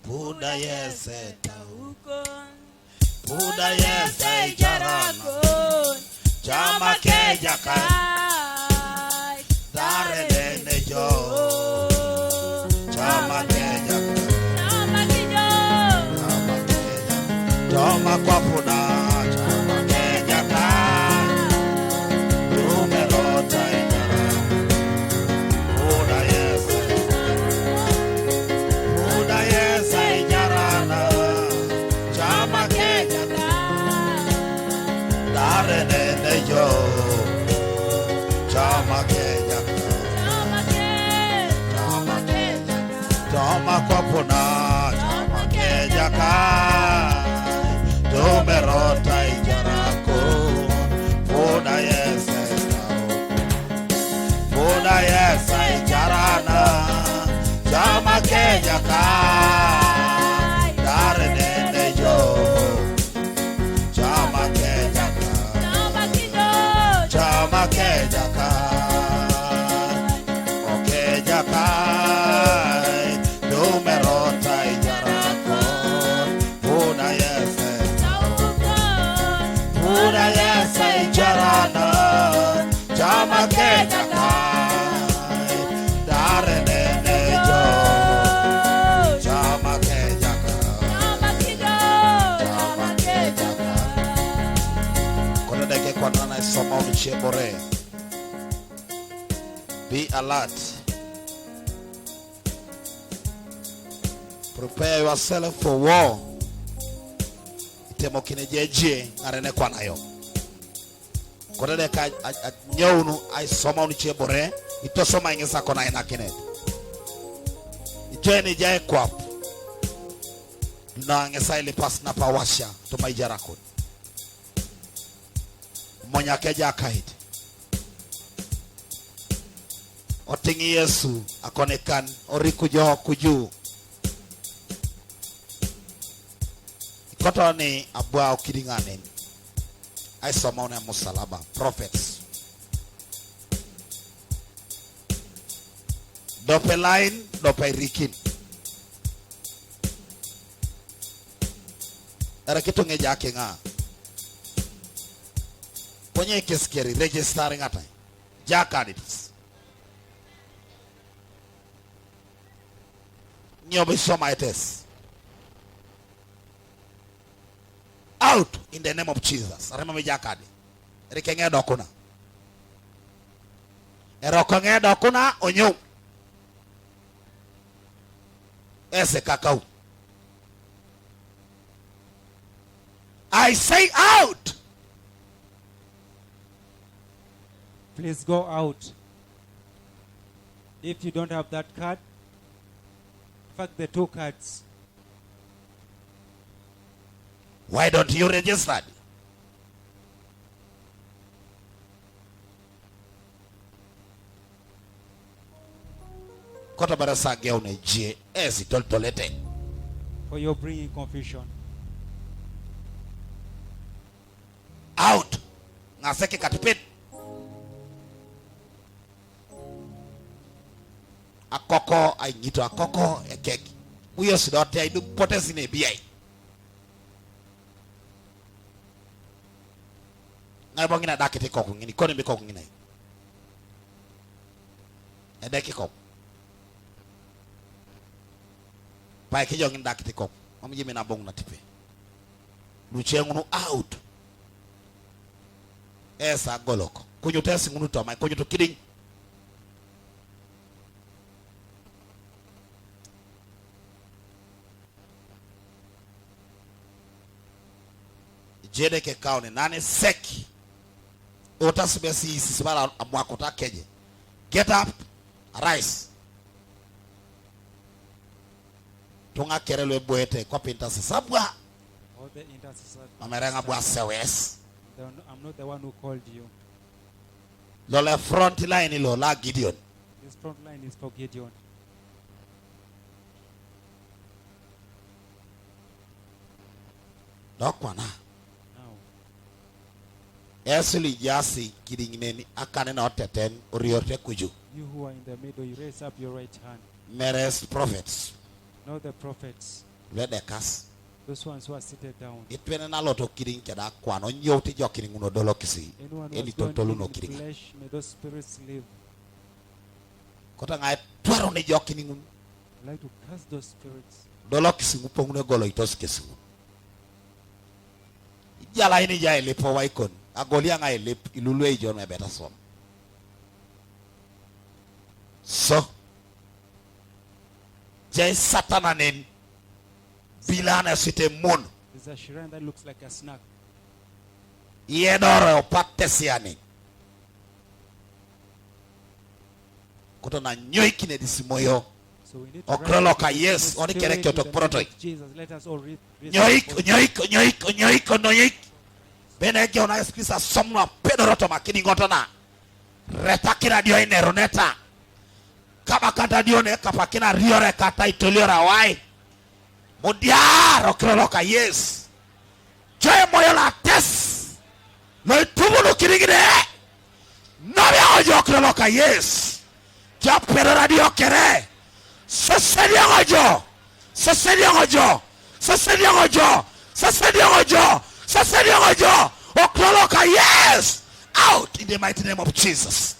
Puda yese taukon. Puda yese jarakon. Chama ke jakai. Dare dene jo. Chama ke jakai. Chama ke jo. Chama ke jakai. Chama kwa puda. Chama ke jakai. Numero taitara. Puda yese. Puda yese jarana. Chama ke jakai. Dare dene jo. Chama ke jakai. Chama ke jakai. Chama kwa puda. Chama ke jakai. Numero taitara ko. Puda yese. Puda yese jarana. Chama ke jakai. Dare dene jo. Chama ke jakai. Chama ke jakai. Oke jakai. Numero tai jarako. Puda yese. Puda yese jarana. Chama ke jakai. Dare dene jo. Chama ke jakai. Chama ke jakai. Kono deke kwa nana isoma unichie bore. Be alert. Prepare yourself for war. Itemo kinejeje arene kwa nayo. Kono deke nyonu isoma unichie bore. Ito soma ingesa kona ina kinet. Ito ni jae kwap. Na ingesa ili pas na pawasha. Tuma ijarakun. Monya keja kaid. Otingi Yesu akonekan oriku jo kuju. Ikoto ni abua ukiringane. Aisoma una musalaba. Prophets. Dope line, dope rikin. Era kitu ngeja ake nga. Ponye keskeri, registering ngata. Jakaditis. Nyobe soma etes. Out in the name of Jesus. Remember jakadi. Rikenge dokuna. Erokenge dokuna onyo. Ese kakao. I say out. Please go out. If you don't have that card, in fact the 2 cards. Why don't you register? Kota barasa gea uneje. Ezi tolete. For your bringing confusion. Out. Ngaseke katipit. Akoko ay ngito akoko ekeki. Uyo sidote ay du potesi ne biyay. Ngay bo ngina dakete koko ngini kone be koko ngina. Edeki koko. Pai kijo ngina dakete koko. Mami jimi na bong na tipe. Luche ngunu out. Esa goloko. Kunyo tesi ngunu to mai kunyo to kidding. Jede ke kaone nane seki. Otasibesi sisibala amwakota keje. Get up, arise. Tunga kerelwe boete kwa pinta sisabwa. All the intercessors. Mamerenga bwa sewes. I'm not the one who called you. Lole front line ilo la Gideon. This front line is for Gideon. Dokwana. Now, Esili jasi kidingini akane na oteten uriorte kuju. you who are in the middle, you raise up your right hand. Meres prophets. Know the prophets. Ledekas. Those ones who are seated down. Itwene na loto kiring kada kwano nyoti jo kiring uno dolo kisi. Anyone who Eli has gone tontolu in no the kiring. flesh, may those spirits live. Kota ngai twaro ne jo kiring uno. I'd like to cast those spirits. Dolo kisi ngupongune golo itos kisi. Jala ini ja elepo waikon. Agolia ngai elep ilulu ejo me beta som. So Jai Satananen Bilana site moon. There's a shrine that looks like a snack. Yedore opatesiani. Koto na nyoikine disimoyo. So we need to Okroloka rise yes. in Oni the kere spirit kyoto in the name protoi. of Jesus. Let us all read. Nyoik. Bene ge ona eskrisa somno pedoroto makini ngotona. Retakira dio ine runeta. Kama kata dio ne kapakina riore kata itoliora wai. Mudiaro kroloka yes. Joy moyo la tes. No itubulu kirigide. Nobya ojo kroloka yes. Ja pedora dio kere. Sasediangojo. Okroloka yes. Out in the mighty name of Jesus.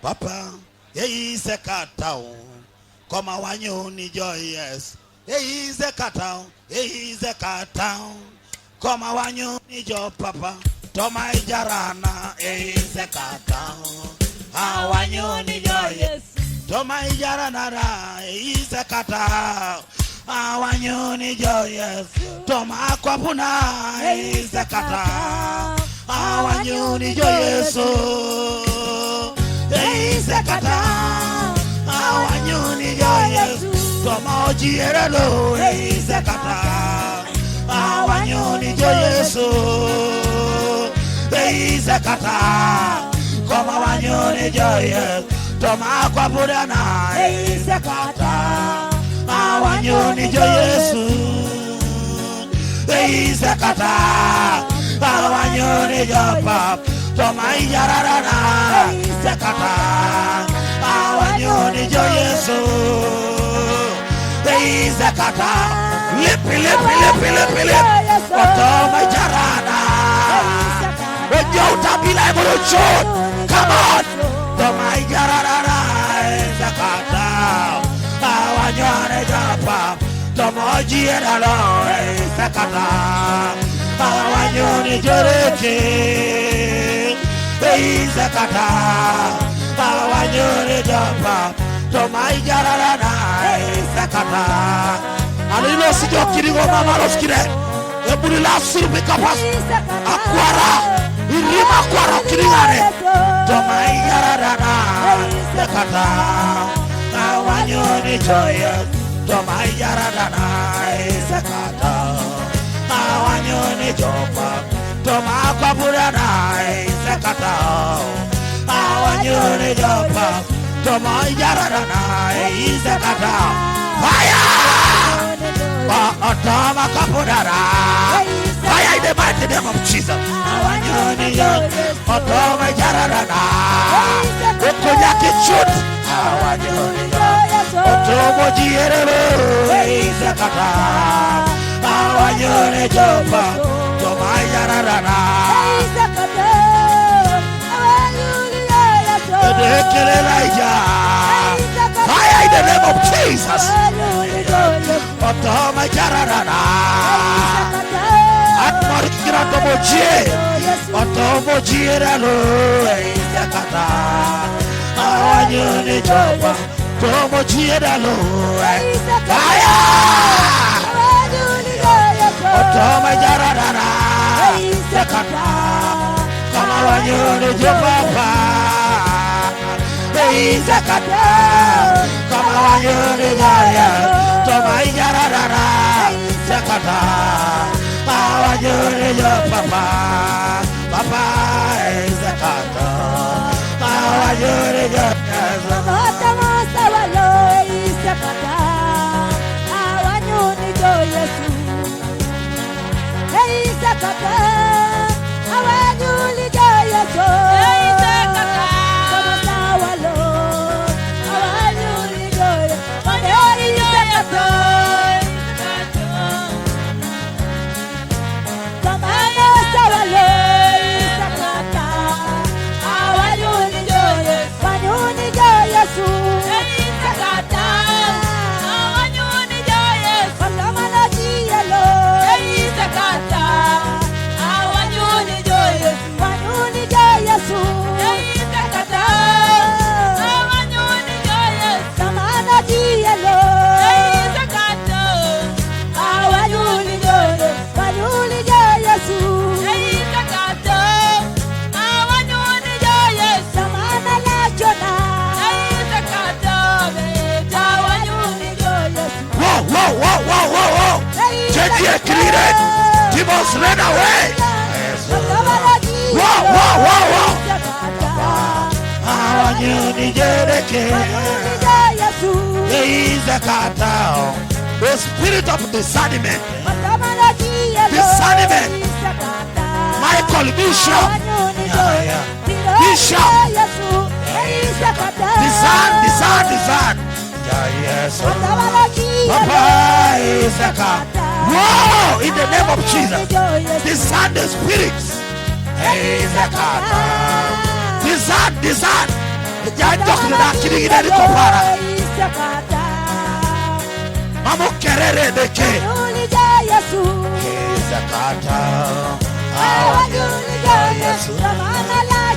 Papa, is a catao. Come on, you need joy, yes. Is a catao. Is a catao. Come on, you need your papa. Toma jarana, is a catao. How I you need joy, yes. Toma jarana, is a catao. How I you need joy, yes. Toma aquapuna, is a catao. How I you need joy, yes. Sekata, awanyuni joyesu, toma ojierelo. Sekata, awanyuni joyesu. Sekata, koma awanyuni joyesu, toma kwa burana. Sekata, awanyuni joyesu. Sekata, awanyuni jopap, toma ijararana. Sekata, awanyoni jo Yesu. Sekata, lipi. Otoma jarana. Ojo utabila emurucho. Come on. Toma jarana. Sekata, awanyoni japa. Toma jieralo. Sekata, awanyoni joreke. Sekata, awanyoni japa, toma ijararana. Sekata, alilo sijo kirigo mama loskire, ebuli la surbi kapas, akwara, irima akwara kiringane, toma ijararana. Sekata, awanyoni joya, toma ijararana. Sekata, awanyoni jopa, toma kapurana. Sekata, awanyoni jopa, toma ijararana. Sekata, fire! Toma kapurana. Fire in the mighty name of Jesus. Awanyoni jopa, toma ijararana. Okonyaki chut. Awanyoni jopa, toma jierelo. Sekata, awanyoni jopa, toma ijararana. Fire in the name of Jesus. Otoma jararana. Atmarikira tomoje. Otomo jiralo. Sekata, awanyoni jopa, tomo jiralo. Fire. Otoma jararana. Sekata, kama awanyoni jopa. Sekata, kama awanyoni jaya, toma ijararana. Sekata, awanyoni jopa. Papa, sekata, awanyoni jopa. Demons ran away. Wow. The spirit of discernment. Michael Bishop. Discern. Yes. Papa is a God. Wow, in the name of Jesus. Discern the spirits. Is a God. Discern. The doctor that killing in the Kopara. Mamo Kerere de K. Is a kata.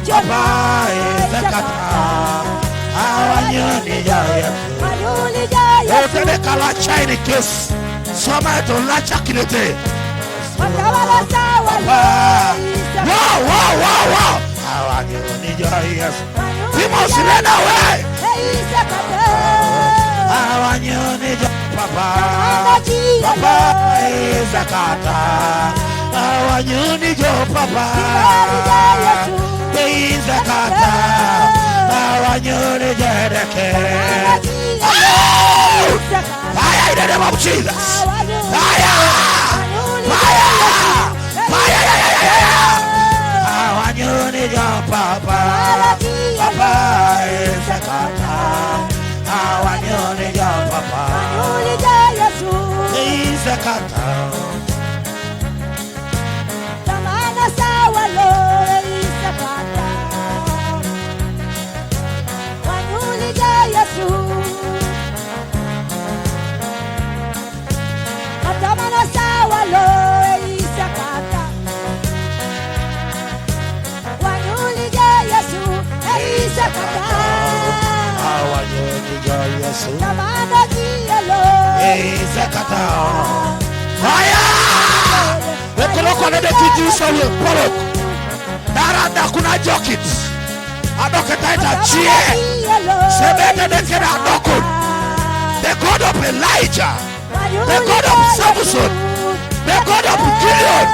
Papa is a kata. Otele kala chine kiss. Soma to la chakilete. Wow. Demons ran away. Papa is a kata. Papa is a kata. Fire in the name of Jesus. Fire. Papa is a kata. Papa is a kata. Fire! The Koloko de Kijuso will follow. Daranda kuna jokit. Adoketaita chie. Sebete de kena adokun. The God of Elijah. The God of Samson. The God of Gideon.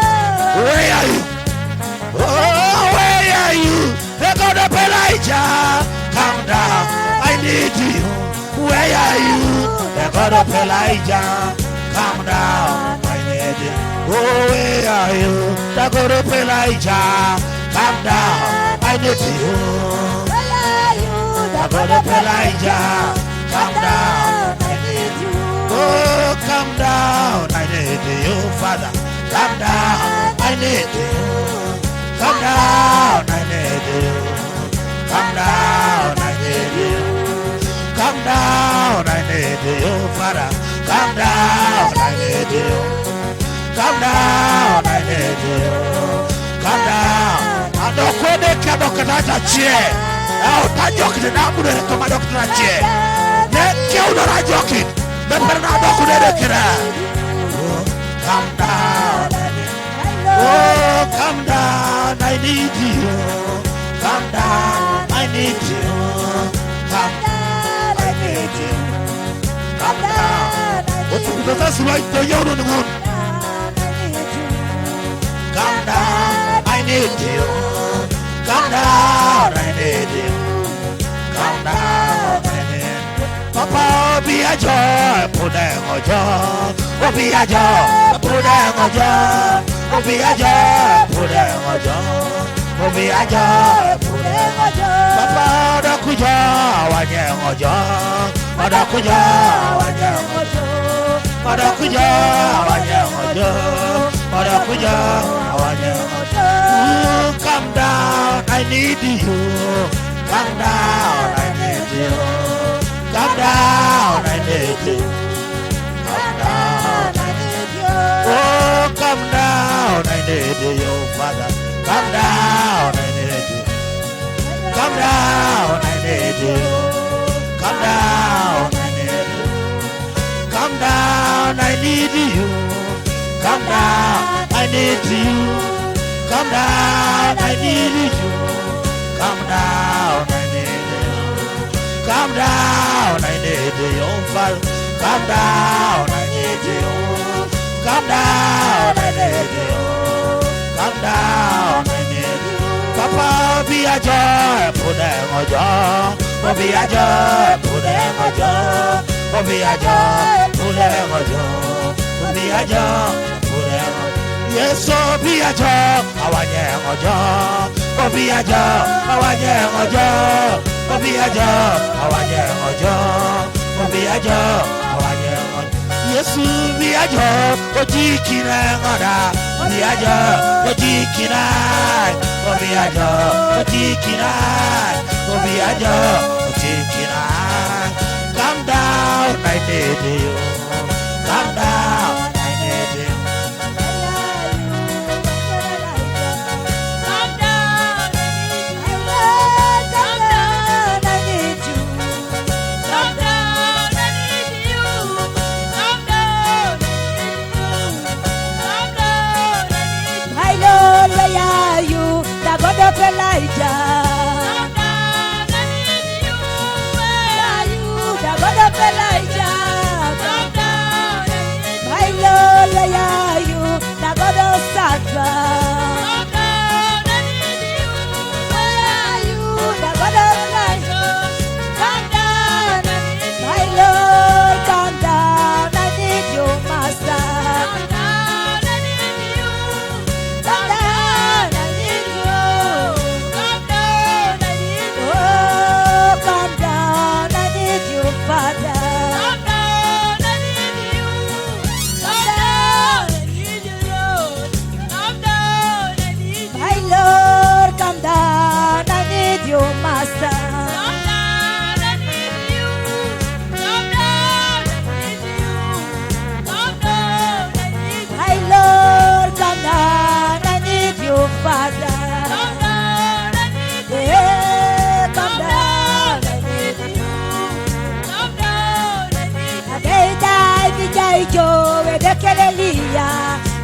Where are you? Oh, where are you? The God of Elijah. Come down. I need you. Where are you? The God of Elijah. Come down. I need you. Oh, where are you? The God of Elijah. Come down. I need you. The God of Elijah. Come down. I need you. Oh, come down. I need you, Father. Come down. I need you. Come down. I need you. Come down. I need you. Come down. I need you, Father. Come down. I need you. Come down. I need you. Come down. Adokode kadokata chair. Oh, tajok de nabude komadokta chair. Ne keudo rajokit. The Bernardo Kudekira. Come down. Oh, come down. I need you. Come down. I need you. Come down. I need you. Come down. That's right. The Yoruba moon. Come down. I need you. Come down. I need you. Come down. a joy, put them on joy. Be a joy, put them on joy. Be a joy, put them on joy. Be a joy, put them on joy. Papa, da kuja, wanye on joy. Mada kuja, wanye on joy. Mada kuja, wanye on joy. Mada kuja, wanye on joy. Come down, I need you. Come down, I need you. Come down, I need you. Come down, I need you. Oh, come down, I need you, Father. Come down, I need you. Come down, I need you. Come down, I need you. Come down, I need you. Come down, I need you. Come down, I need you. Come down, I need you. Come down, I need you, Father. Come down, I need you. Come down, I need you. Come down, I need you. Papa, be a joy, put them on joy. Be a joy, put them on joy. Be a joy, put them on joy. Be a joy, put them on joy. Yes, so be a joy, I want them on joy. Be a joy, I want them on joy. Be a joy, I want them on joy. Be a joy, I want them on joy. Yes, be a joy, what you can have. Be a joy, what you can have. Be a joy, what you can have. Be a joy, what you can have. Come down, I need you. Come down, I need you. Come down, I need you. Come down, I need you. Come down, come down, I need you. My Lord, where are you? The God of Elijah. Come down, I need you. Where are you? The God of Elijah. Come down, I need you. My Lord, where are you? The God of Shadrach. Come down, I need you. Where are you? The God of Elijah. Come down, I need you. My Lord, come down. I need you, Master. Come down, I need you. Come down. I need you. Come down, I need you. Oh, come down. I need you, Father. Come down, I need you. Come down, I need you, Lord. Come down, I need you. My Lord, come down. I need you, Master. Come down, I need you. Come down, I need you. Come down, I need you. My Lord, come down. I need you, Father. Come down, I need you. Yeah, come Come down. down, I need you. Come down, I need you. Adeida ikija ijo edekelelia.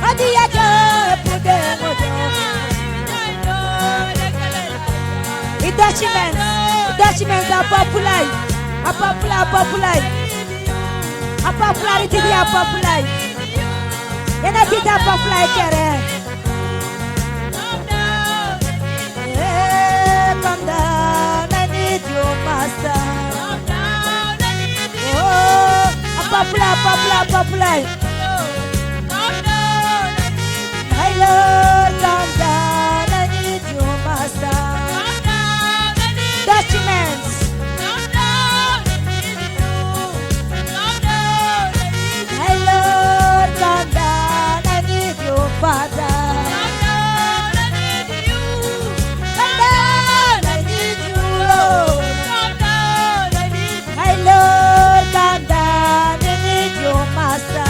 Adia jo epude mojo. Indocuments are popular. A popular. A popularity are popular. Yena kita popular kere. Yeah, come down. I need you, Master. Oh, a popular. My Lord, come down. I need you, Master. Documents. My Lord, come down. I need you, Father. Come down. I need you, Lord. My Lord, come down. I need you, Master.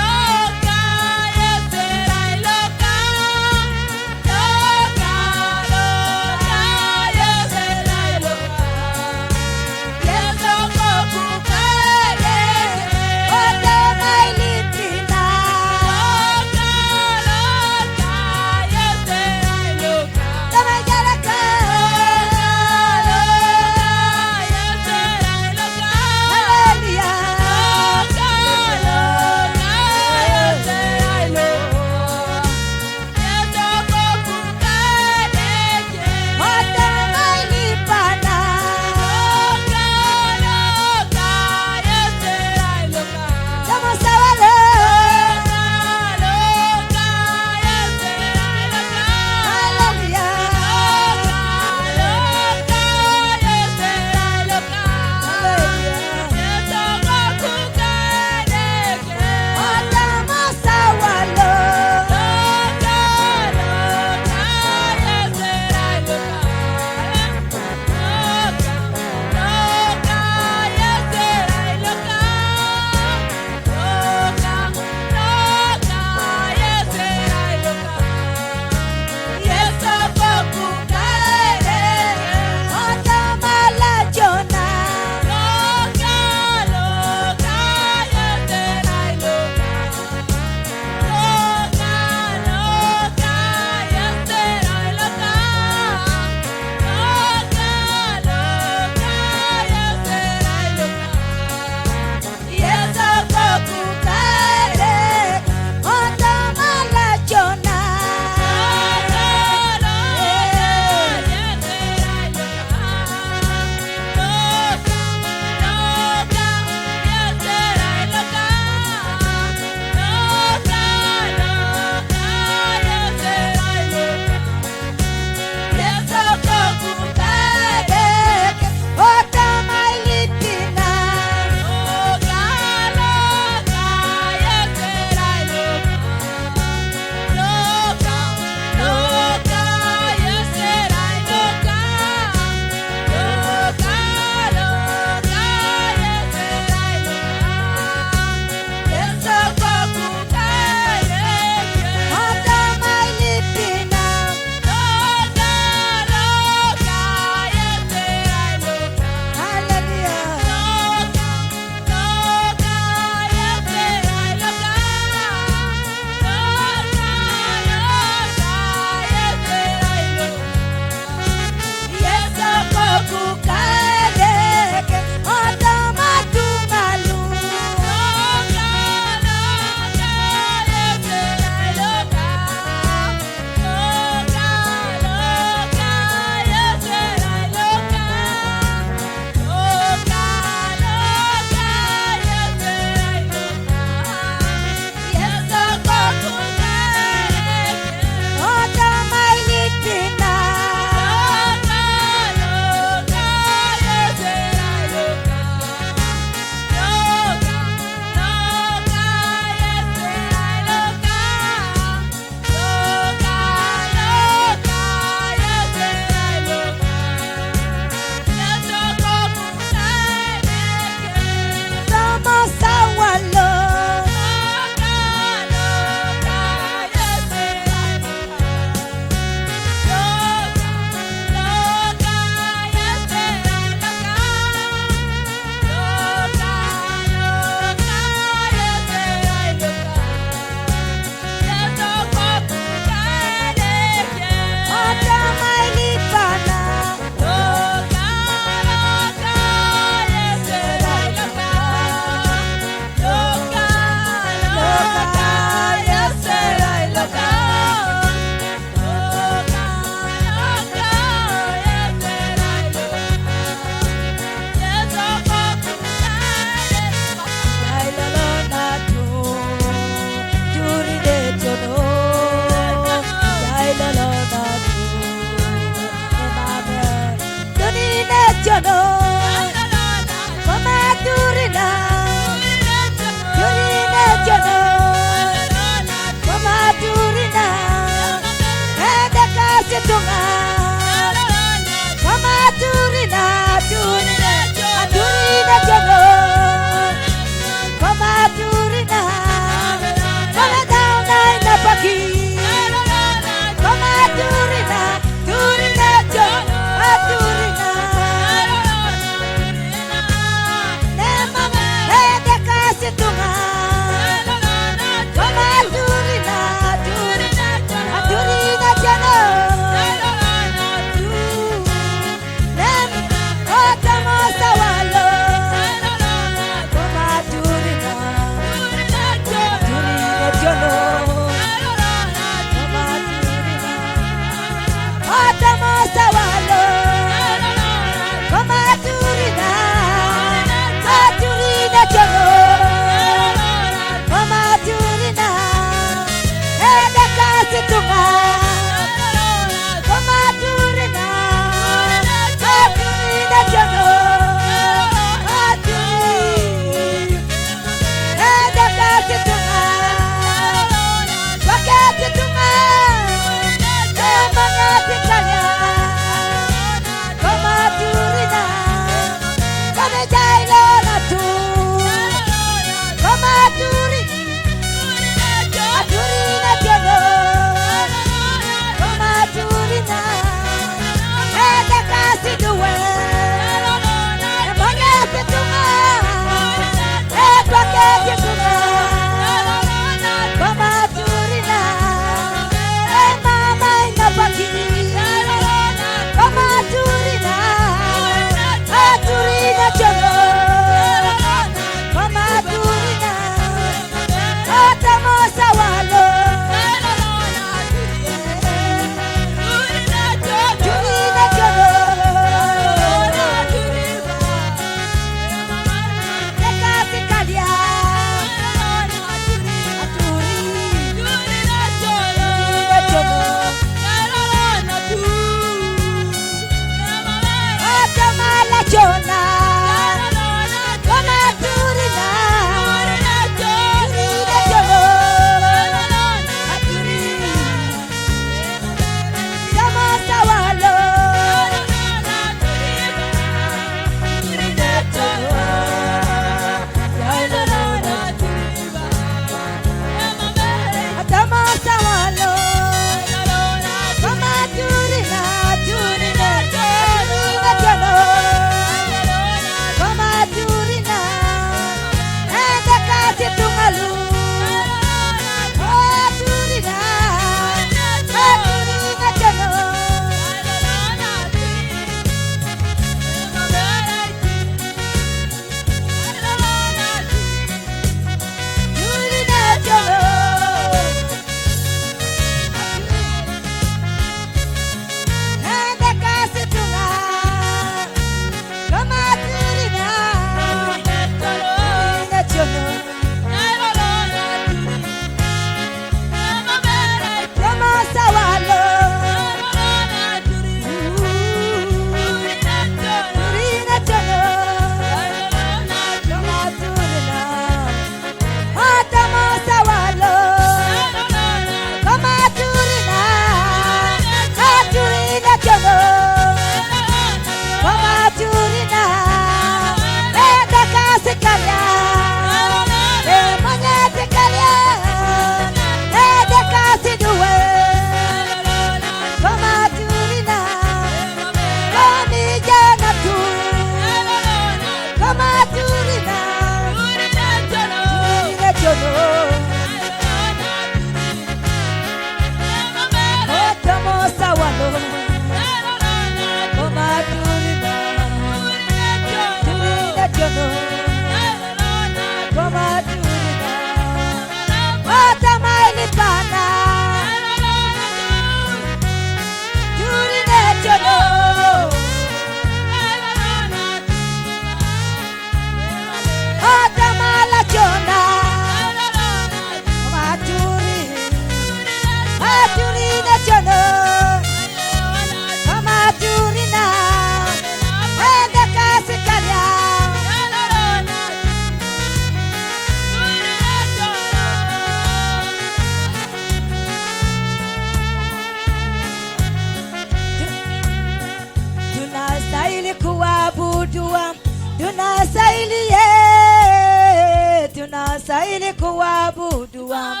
tunastahili kuabudu. Baba.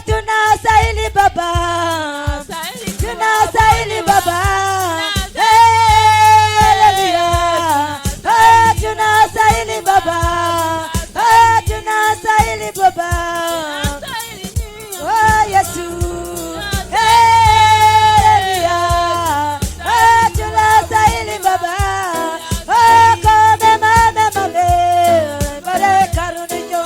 Tunastahili Baba. Tunastahili Tunastahili Baba. Tunastahili. Tunastahili Baba. Tunastahili Baba. Oh Yesu. Tunastahili Baba. Come mame bare karunijo.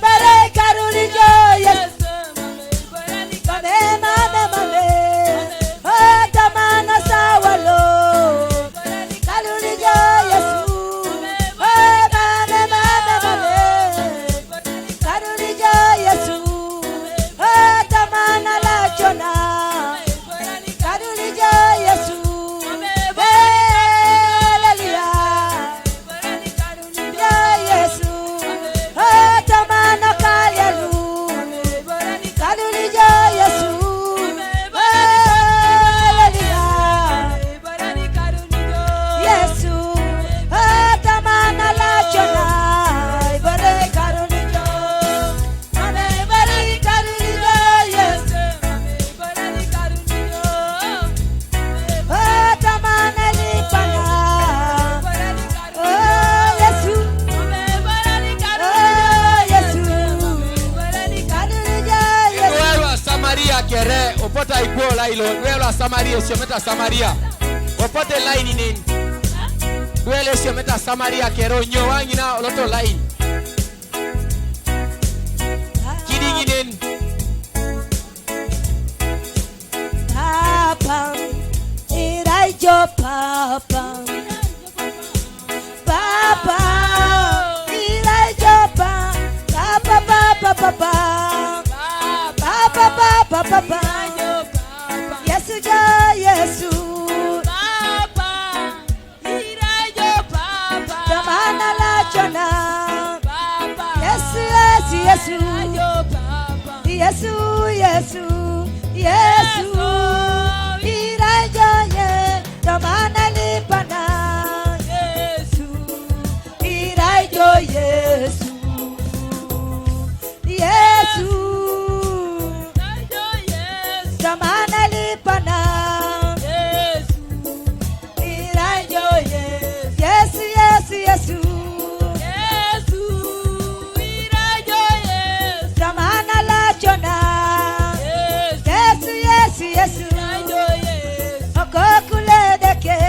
Bare karunijo. Yes. Come mame tamana sawalo. Karunijo Yesu. Karunijo Yesu. Tamana la chona. Karunijo Yesu. Yesu. Tamana kalyalu. Karunijo Yesu. Yesu. Tamana la chona. Bare karunijo. Bare karunijo Yesu. Tamana lipana. Yesu. Yesu. Karunijo Yesu. Welo Samaria kere opota ikuo lailo welo Samaria siometa Samaria opote line nini welo siometa Samaria kero nyo wangi na loto line kidingi nini Papa, iraijo Papa. Papa, iraijo Papa. Papa. Papa. Yesu ja Yesu. Tamana la chona. Yesu. Iraijo ye. Tamana lipana. Iraijo Yesu. Tamana lipana. Iraijo Yesu. Tamana la chona. Yesu. Okokuledeke.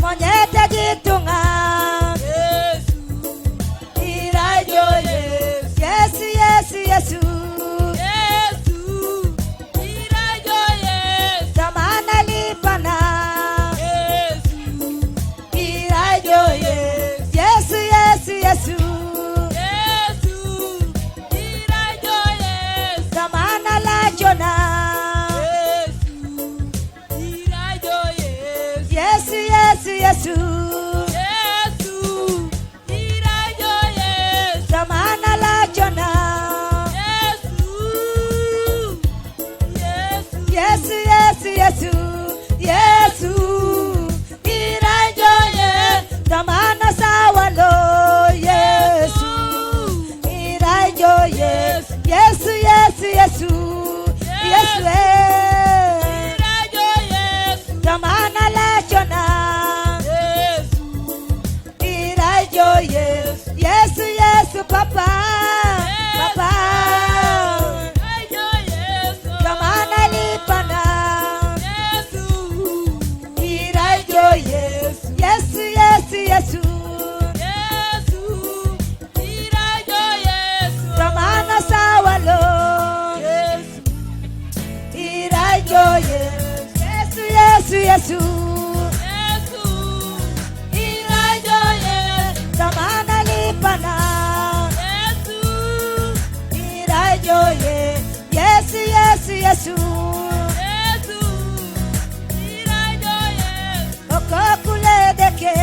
Monyete jitunga. Iraijo Yesu. Tamana lipana. Iraijo Yesu. Tamana la chona. Yesu. Tamana la chona. Yesu. Iraijo ye. Tamana sawalo. Yesu. Iraijo Yesu. Tamana la chona. Iraijo Yesu. Papa. Tamana lipana. Iraijo Yesu. Tamana sawalo. Iraijo Yesu. Iraijo Tamana lipana. Iraijo Yesu. Okokuledeke.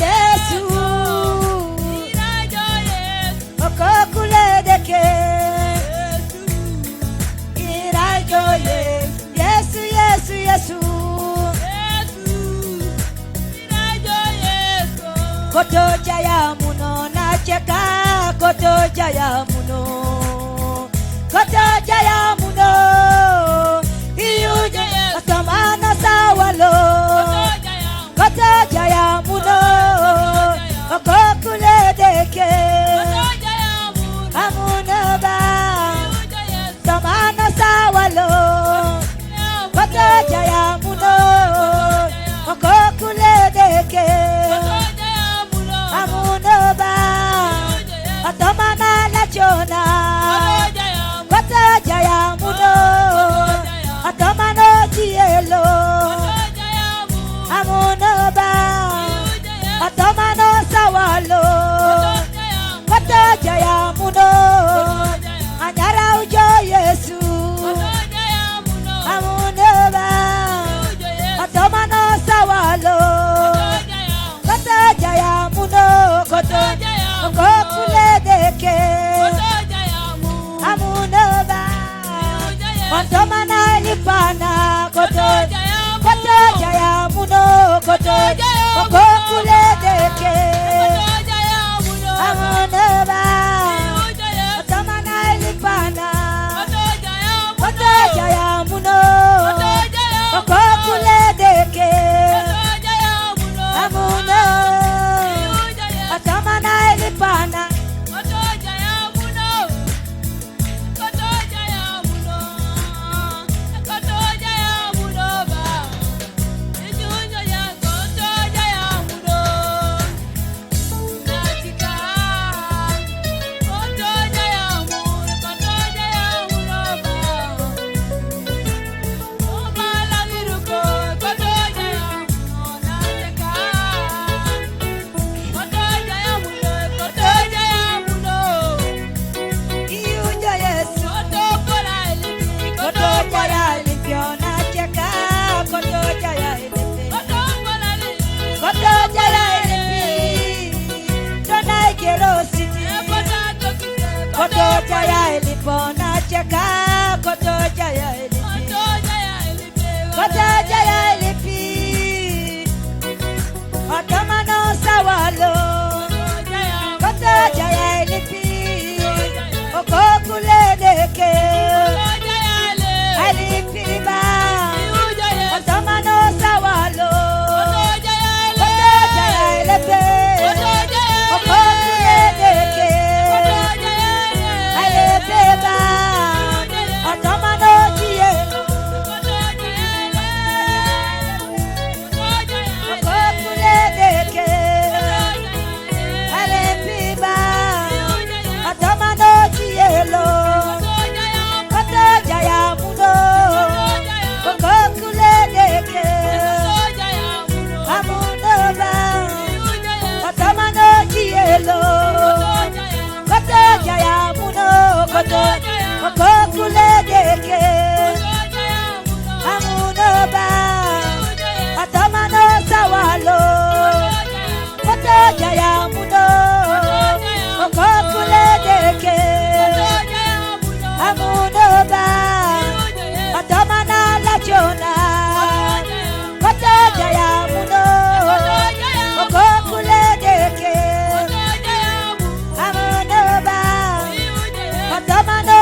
Yesu. Okokuledeke. Iraijo kotoja ya muno nacheka kotoja ya muno kotoja ya muno iyuje atamana sawalo kotoja ya muno okokuledeke amuno ba tamana sawalo kotoja ya muno okokuledeke amunoba atamana la chona kotoja ya muno atamano tielo amunoba atamano sawalo kotoja ya muno anyara ujo Yesu amunoba atamano sawalo kotoja ya muno kotoja okokuledeke amunoba atamana lipana kotoja ya muno kotoja okokuledeke amunoba atamana lipana kotoja ya muno okokuledeke amuno atamana lipana kotoja ya ilipona cheka kotoja ya ilipi kotoja ya ilipi atamano sawalo kotoja ya ilipi okokuledeke ilipi ba atamano sawalo kotoja ya ilipi okokuledeke beba atamano tielo okokuledeke alepiba atamano tielo kotoja ya muno okokuledeke amunoba atamano tielo kotoja ya muno okokuledeke amunoba atamano sawalo kotoja ya muno okokuledeke amunoba atamana la chona kotoja ya muno okokuledeke amunoba atamano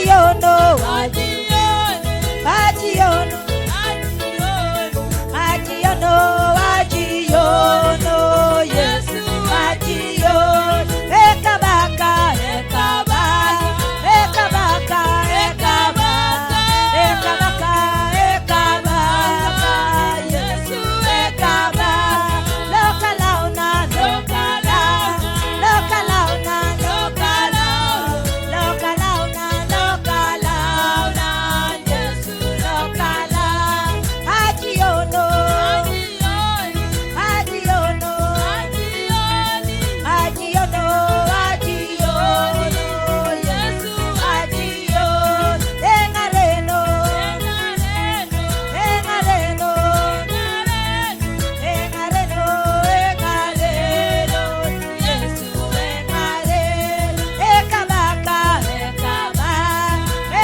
Ajiono, Ajione, Ajiono, Ajione, Ajiono, Ajiono, Yesu, Ajiono, Ekabaka, Ekaba, Ekabaka, Ekaba, Ekabaka, Ekabaka, Yesu, Ekaba, Lokalauna, Lokala, Lokalauna, Lokala, Lokalauna, Lokalauna, Yesu, Lokala, Ajiono, Ajiono, Ajiono, Ajiono, Yesu, Ajiono, Engareno, Engareno, Engareno, Engareno, Yesu, Engareno, Ekabaka, Ekaba,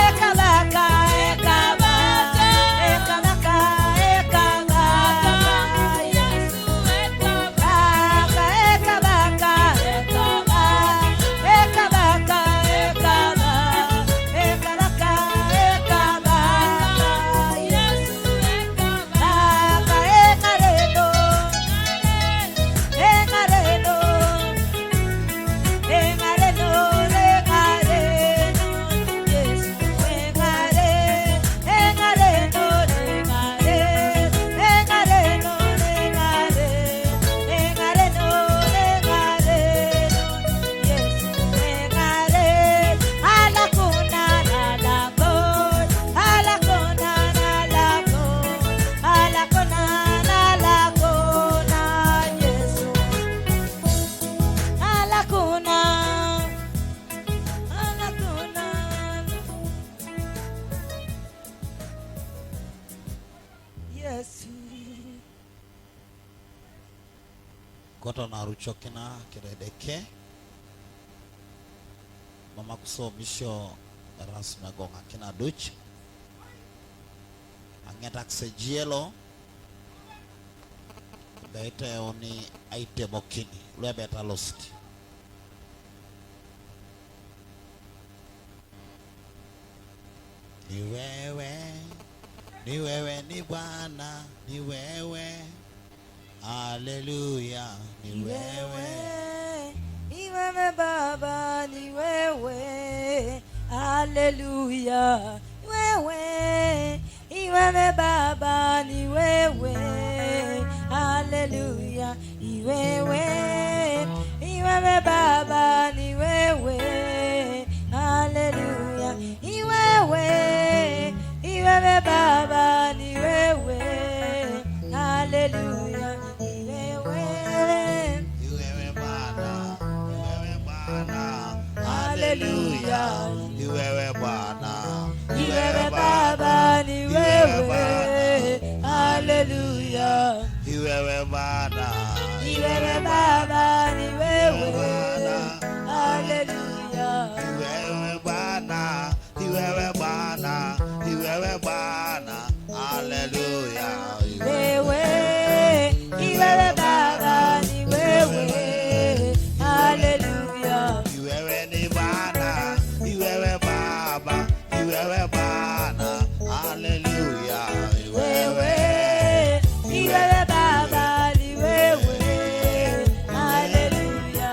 Ekabaka, Ekaba, Ekabaka, Ekabaka, Yesu, Ekabaka, Ekabaka, Ekaba, Ekabaka, Ekaba, Ekabaka, Ekaba, Yesu, Ekabaka, Engareno, Engareno, Engareno, Engareno, Yesu, Engare, Engareno, Engare, Engareno, Engare, Engareno, Engareno, Yesu, Engare, Alakuna, Alakon, Alakona, Alakon, Alakona, Alakona, Yesu, Alakuna, Alakuna. Yesu. Koto na ruchokina kiredeke. Mama kusomisho rasmi gonga kina duch. Angetak sejielo. Daite oni aite mokini. Lue beta lost. Ni wewe ni Bwana, ni wewe. Haleluya, ni wewe. Ni wewe Baba, ni wewe. Haleluya. Ni wewe. Ni wewe Baba, ni wewe. Haleluya. Ni wewe. Ni wewe Baba, ni wewe. Haleluya. Ni wewe. Ni wewe Baba, ni wewe. Haleluya. Ni wewe. Ni wewe Bwana, ni wewe Bwana. Haleluya. Ni wewe Bwana, Ni wewe Baba, ni wewe. Haleluya. ni wewe Bwana. Ni wewe Baba, ni wewe. Haleluya. Ni wewe Bwana, ni wewe Bwana, ni wewe Bwana. Haleluya. Wewe, ni wewe Baba, ni wewe. Haleluya. Ni wewe ni Bwana, ni wewe Baba, ni wewe Bwana. Haleluya. Ni Wewe, ni wewe Baba, ni wewe. Haleluya.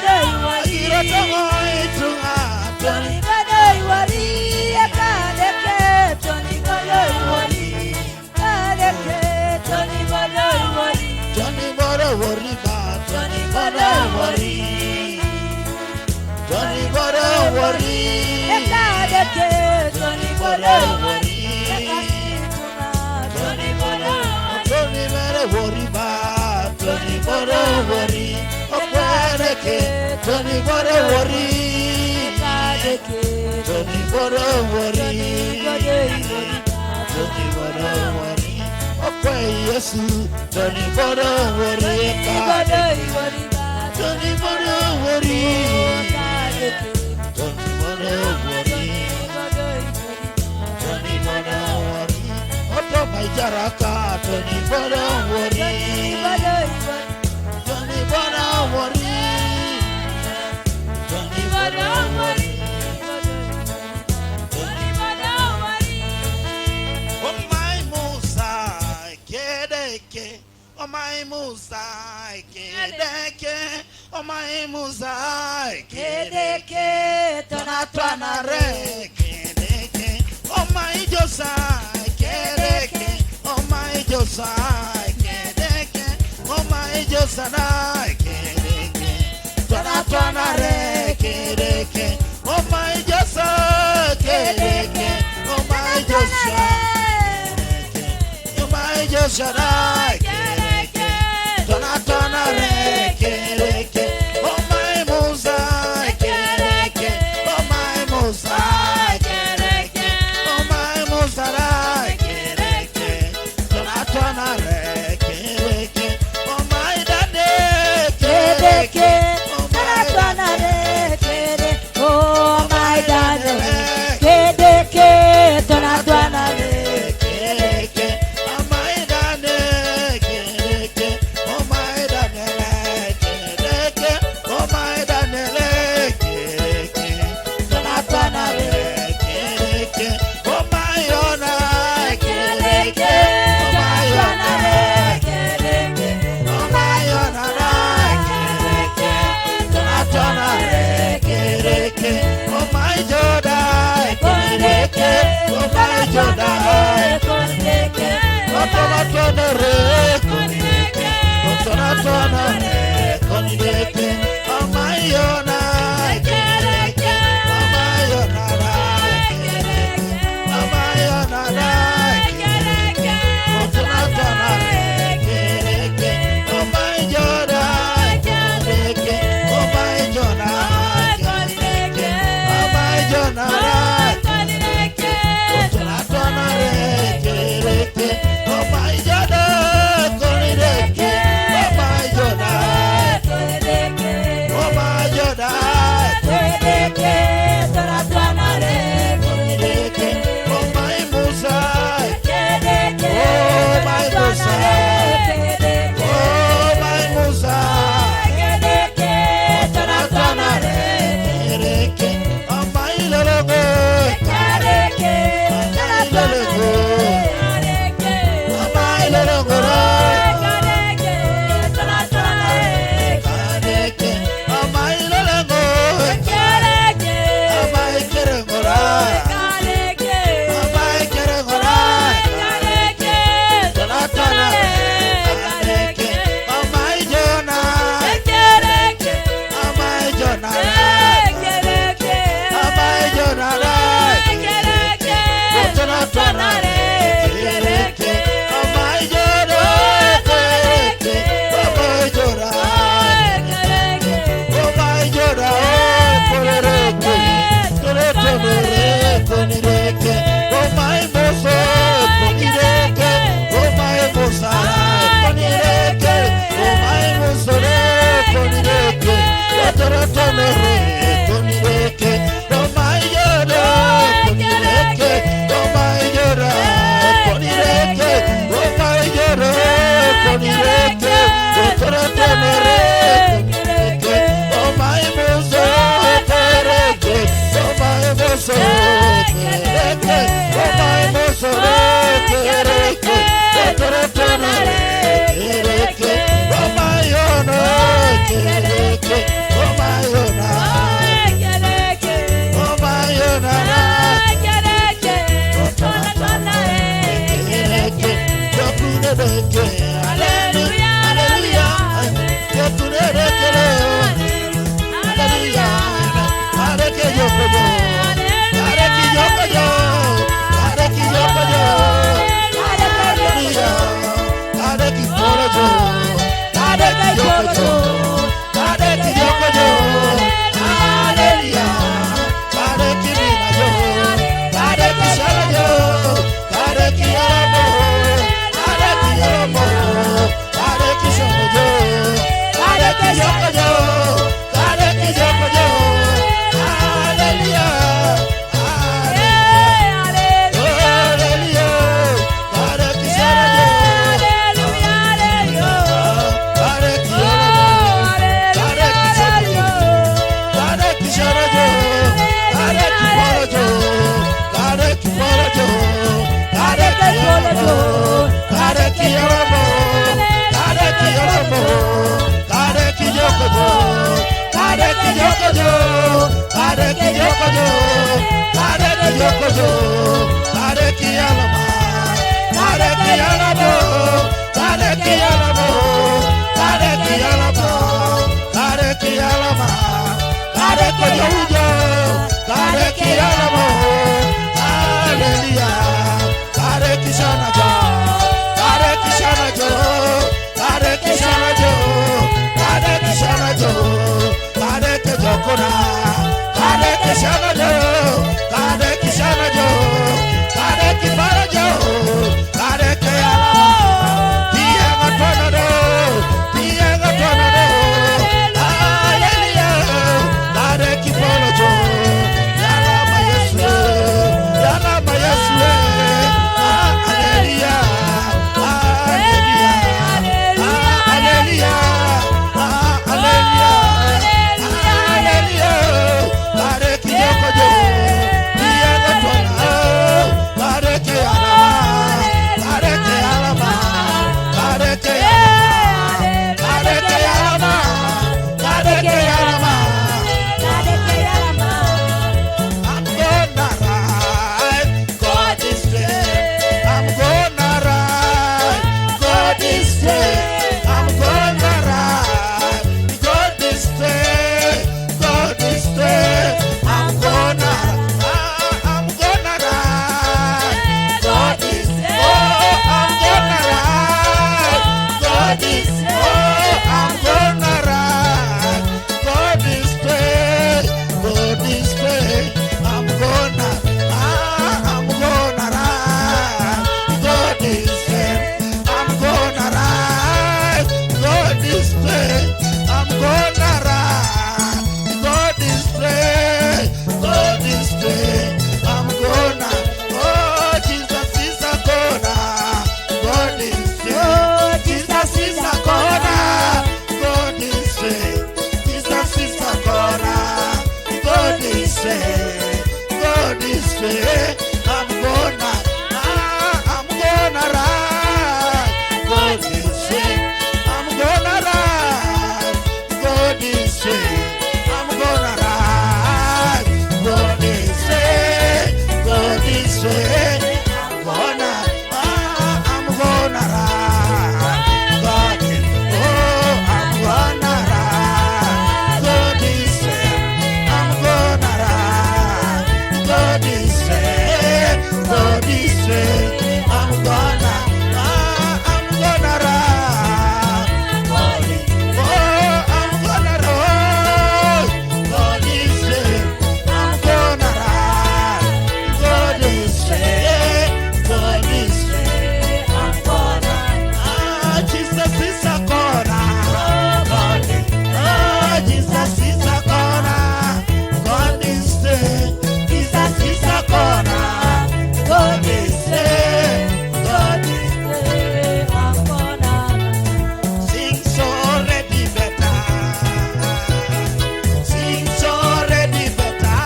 Don't worry. Ekadeke Tony Bode worry. Tony mere worry ba. Tony Bode worry. Okwereke Tony Bode worry. Ekadeke Tony Bode worry. Tony Bode worry. Okwe Yesu Tony Bode worry. Tony Bode worry. Tony Bode worry. Tony Bode worry. Oto Maijaraka Tony Bode worry. Tony Bode worry. Tony Bode worry. Oh my Musa Kedeke. Oh my Musa Kedeke. Oh my Musa Kedeke. Tonatwana re Kedeke. Oh my Josai Kedeke. Oh my Josai Kedeke. Oh my Josai Kedeke. Tonatwana re Kedeke. Oh my Josai Kedeke. Oh my Josai. Oh my Josai Kedeke. Tonatwana re Kedeke. Oh my Musa Kedeke. Oh my Musa Kedeke. Oh my Musa Kedeke. Tonatwana re Kedeke. Oh my Daddy Kedeke. Oh my Daddy. Oh my daddy, Kedeke, Tonatwana re. Kedeke. Oh my Daddy Kedeke. Oh my Daddy Kedeke. Oh my Daddy Kedeke. Tonatwana re Kedeke. Oh my Yona Kedeke. Oh my Yona Kedeke. Oh my Yona Kedeke. Tonatwana re Kedeke. Oh my Joda Kedeke. Oh my Joda Kedeke. Oh Tonatwana re Kedeke. Oh Tonatwana re Kedeke. Oh my Yona Kedeke. Oh my Yona Kedeke. Oh my Yona Kedeke. Oh Tonatwana re Kedeke. Oh my Joda Kedeke. Oh my Joda Kedeke. Oh my Joda Kedeke. Oh Tonatwana re Kedeke. Oh my Joda Kedeke. Oh my Joda Kedeke. Oh my Joda Kedeke. Kedeke. Oh my Musa. Oh my Musa. Oh my Musa. Tonatwana re Kedeke. Oh my Lologo. Lologo. Oh my Lologo. Kedeke. Oh my Lologo. Oh my Kerengora. Oh my Kerengora. Tonatwana re Kedeke. Oh my Jonah. Oh my Jonah. Oh my Jonah. Tonatwana re Kedeke. Oh my Jonah. Kedeke. Oh my Jonah. Oh my Jonah. Kedeke. Kedeke. Oh my Musa. Kedeke. Oh my Musa. Kedeke. Oh my Musa. Kedeke. Tonatwana re Jokojo, Kareki Jokojo, Kareki Jokojo, Kareki Alama, Kareki Alamo, Kareki Alamo, Kareki Alama, Kareki Alama, Kareki Jojo, Kareki Alamo, Hallelujah, Kareki Shanajo, Kareki Shanajo, Kareki Shanajo, Kareki Shanajo, Kareki Jokona, Kareki Shanajo, Kareki Shanajo, Kareki Farajo, Kareki Alama, Piega Tornado, Piega Tornado, Hallelujah, Kareki Farajo, Yalama Yesu, Yalama Yesu, Hallelujah, Hallelujah, Hallelujah, Hallelujah, Hallelujah, Kareki Jokojo, Piega Tornado, Kareki Alama, Kareki Alama, Kareki Alama, Kareki Alama, Kareki Alama. I'm gonna ride, God is straight. I'm gonna ride, God is straight. I'm gonna ride, God is straight. God is straight. I'm gonna ride, God is straight. Oh, I'm gonna ride, God is straight. I'm gonna ride, God is straight. God is straight. I'm gonna ride, God is straight. I'm gonna ride, God is straight. I'm gonna ride, God is straight. God is straight. I'm gonna, oh, Jesus is a corner. God is straight. Jesus is a corner. God is straight. Jesus is a corner. God is straight. God is straight. I'm gonna ride. God is straight. I'm gonna ride. God is straight. I'm gonna ride. God is straight. God is straight. I'm gonna ride. God is, oh, I'm gonna ride. God is straight. I'm gonna ride. God is straight. God is straight. I'm gonna ride. God is, oh, I'm gonna ride. God is straight. I'm gonna ride. God is straight. God is straight. I'm gonna, Jesus is a corner. God is, oh, Jesus is a corner. God is straight. Jesus is a corner. God is straight. God is sing so ready better. Sing so ready better.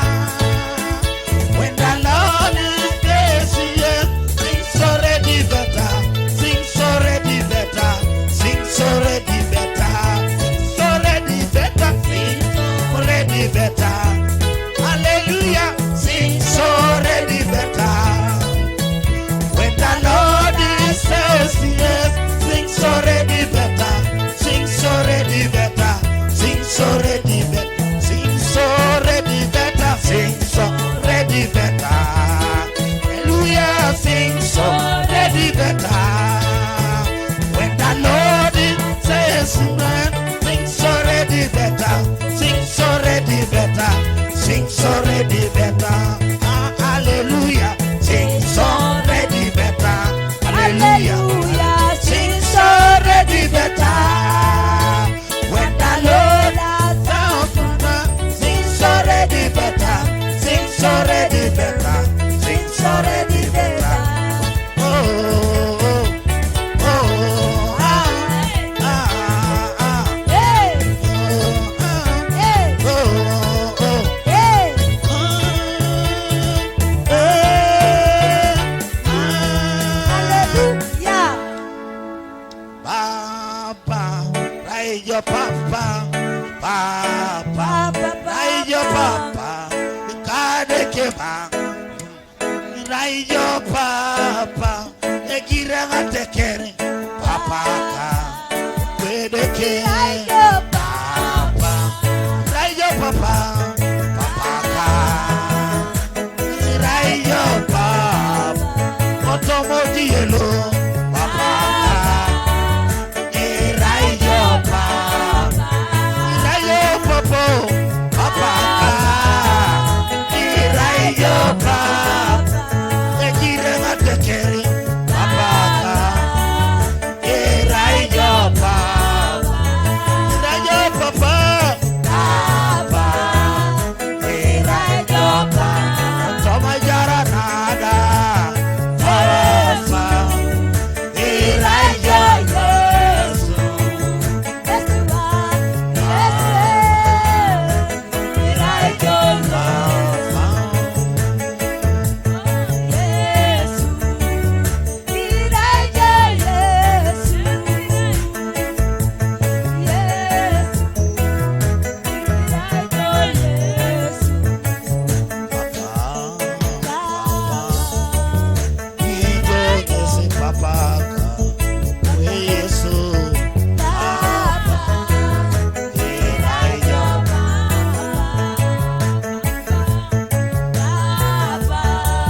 When the Lord is there, sing so ready better. Sing so ready better. Sing so ready better. So ready better. Sing so ready better. Hallelujah. Sing so ready better. When the Lord is says yes, sing so ready better. Sing so ready better. Sing so ready better. Sing so ready better. Sing so ready better. Hallelujah. Sing so ready better. When the Lord is says yes, sing so ready better. Sing so ready better. Sing so ready better. Hallelujah. Sing so ready better. Hallelujah. Sing so ready better. When the Lord has found, sing so ready better. Sing so ready better. Sing so ready better. Oh, oh, oh, ah, ah, ah. Hey, Oh, ah, hey, oh, oh, oh. hey. papa kadekeba raijo papa egiranga tekere papa ka kwedeke papa raijo papa papa ka raijo papa otomo dielo papa ka raijo papa raijo papa papa ka raijo papa egiranga tekere papa ka raijo papa raijo papa papa raijo papa toma jara nada papa raijo Yesu raijo papa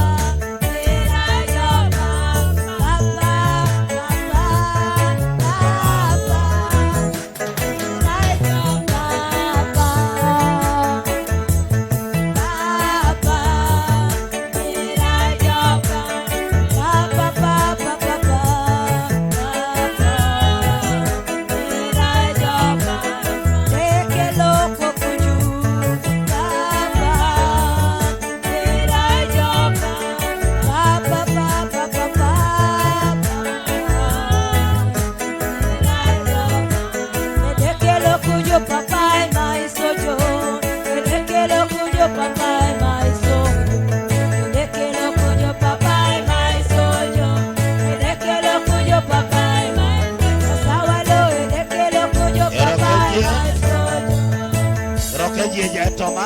Toma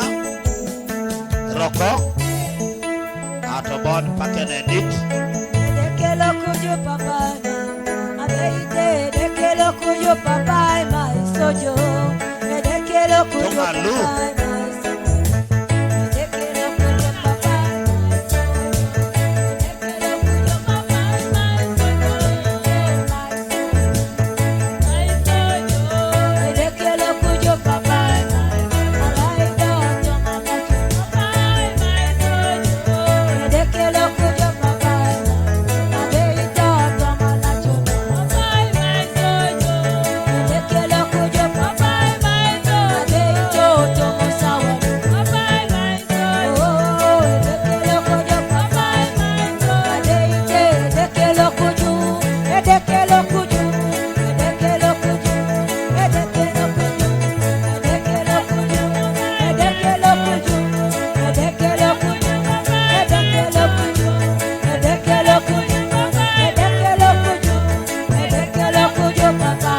roko atobod pakene dit Dekelo kujo papa, abeite dekelo kujo papa mai sojo. Dekelo kujo Toma papa lu. mai sojo. Dekelo kujo papa mai sojo. Dekelo kujo papa mai sojo. Mai sojo. Dekelo kujo papa mai. Alaido toma la papa mai sojo. Dekelo kujo papa abeito toma la papa mai sojo. Dekelo kujo papa mai sojo. Abeito toma sawa papa mai sojo. Dekelo kujo papa mai sojo. Abeite dekelo kujo. Dekelo kujo. Dekelo kujo. Dekelo kujo. Dekelo kujo. Dekelo kujo. Dekelo kujo. Dekelo kujo. Dekelo kujo. Dekelo kujo. Dekelo kujo papa.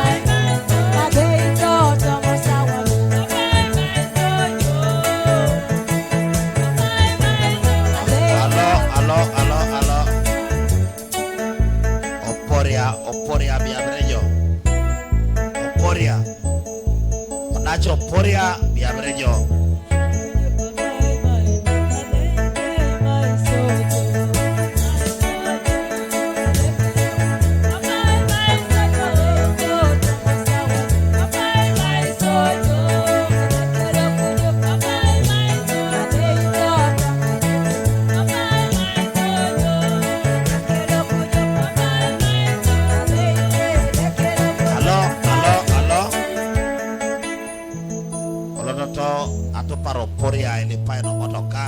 Abeito toma sawa papa mai sojo. alo oporia biabrejo oporia onacho oporia biabrejo atau paro poria ini paino otoka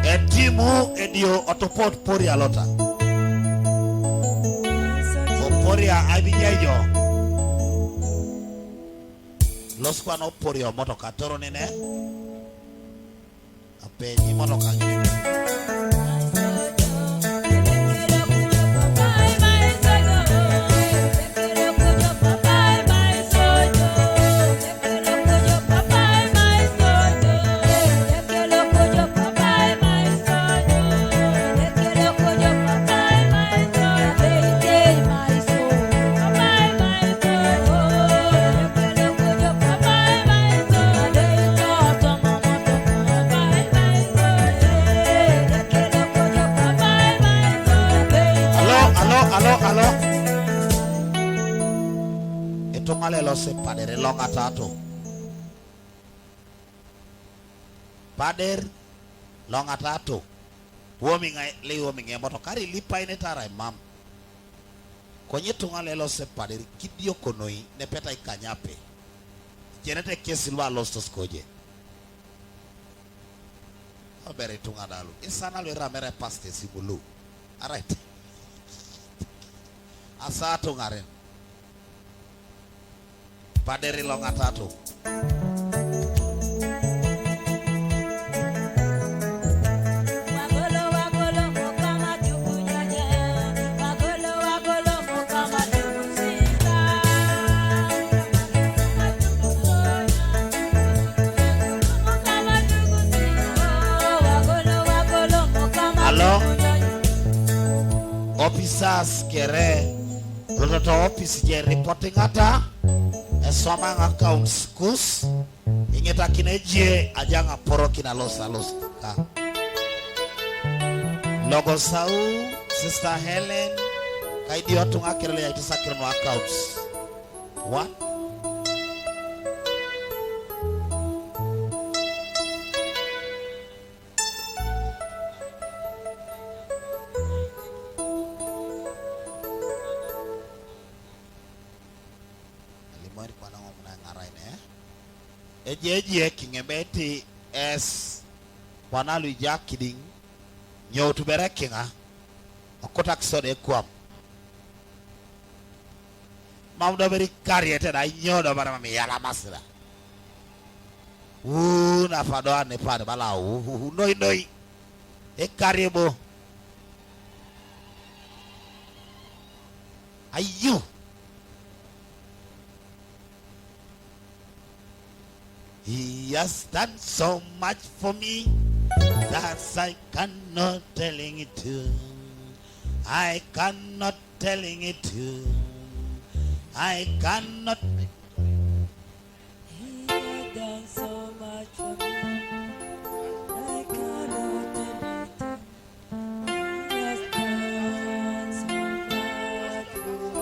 edimu edio otopot poria lota poria abijayo los kwano poria motoka toro nene ape ni motoka ngini Papa tungale lo se padere longa tato. Pader longa tato. Wominga le wominga moto kari lipa ine tara mam. Kwenye tungale lo se padere kidio konoi ne peta ikanyape. Jenete kesilwa lostos koje. Obere tungadalu. Isana lo ramere paste sibulu. Alright. Asa tungaren. Padere longa tato. Officers kere lototo office je reporting ata esoma accounts kus ingeta kineje ajanga poro kina losa ka logo sau sister Helen kaidi watu ngakirele ya itisakira no accounts what ejeje kingebeti es wanalu jakiding nyotu berekinga akota kisode kwam mawda beri kariete da nyodo bara mami yala masira na fado ane pade bala noi e karibo ayu He has done so much for me that I cannot telling it to. I cannot telling it to. I cannot. He has done so much for me. I cannot tell it. He has done so much for me.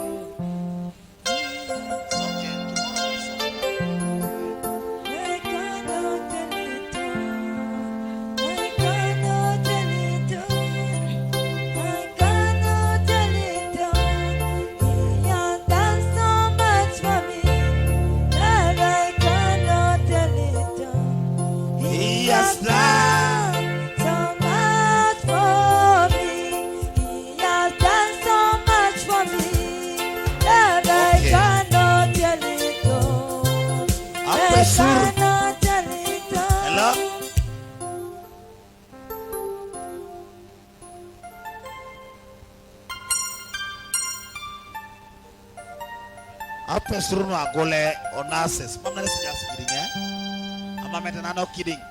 Hello? Apa suruh agole onases. Mama nasi jas kidding ya? Ama metena no kidding.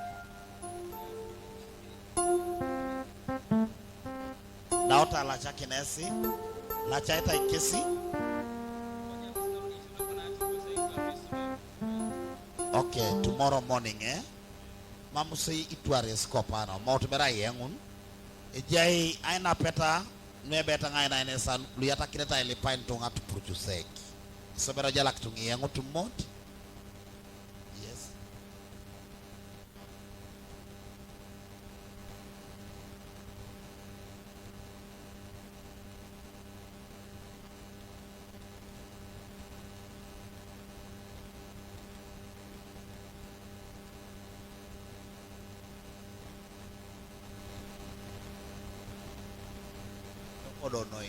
Dauta lacha kinesi, lacha ita ikesi. Okay, tomorrow morning mamu sei ituare skopa na mau tubera yengun ejai aina peta nwe beta ngaina ine san luyata kireta ile pain tonga tu produce so bera jala kitungi yengu tu mod yes Odonoi